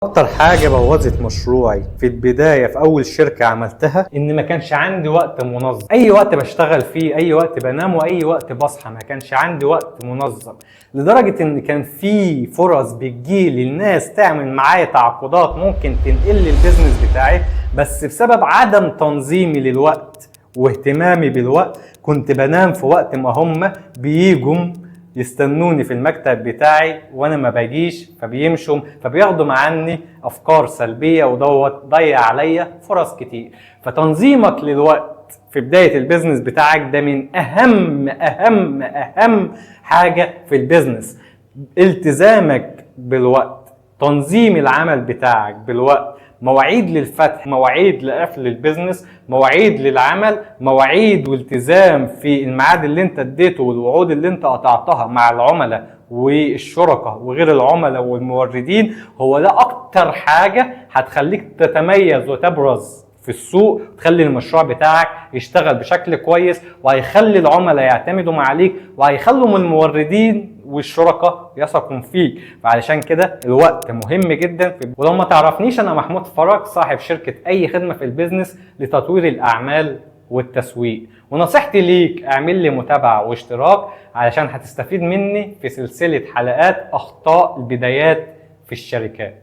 اكتر حاجة بوظت مشروعي في البداية في اول شركة عملتها ان ما كانش عندي وقت منظم. اي وقت بشتغل فيه، اي وقت بنام، واي وقت بصحى، ما كانش عندي وقت منظم، لدرجة ان كان في فرص بتجيلي الناس تعمل معايا تعاقدات ممكن تنقل لي البيزنس بتاعي، بس بسبب عدم تنظيمي للوقت واهتمامي بالوقت كنت بنام في وقت ما هم بيجوا يستنوني في المكتب بتاعي وانا ما باجيش، فبيمشوا فبياخدوا عني افكار سلبيه ودوت ضيع عليا فرص كتير. فتنظيمك للوقت في بدايه البيزنس بتاعك ده من اهم حاجه في البيزنس. التزامك بالوقت، تنظيم العمل بتاعك بالوقت، مواعيد للفتح، مواعيد لقفل البيزنس، مواعيد للعمل، مواعيد والتزام في الميعاد اللي انت اديته والوعود اللي انت قطعتها مع العملاء والشركاء وغير العملاء والموردين. هو ده اكتر حاجة هتخليك تتميز وتبرز في السوق، تخلي المشروع بتاعك يشتغل بشكل كويس، وهيخلي العملاء يعتمدوا عليك، وهيخلوا الموردين والشركاء يثقوا فيك. فعلشان كده الوقت مهم جدا. ولو ما تعرفنيش، انا محمود فرج، صاحب شركة اي خدمة في البيزنس لتطوير الاعمال والتسويق. ونصيحتي ليك اعمل لي متابعة واشتراك علشان هتستفيد مني في سلسلة حلقات اخطاء البدايات في الشركات.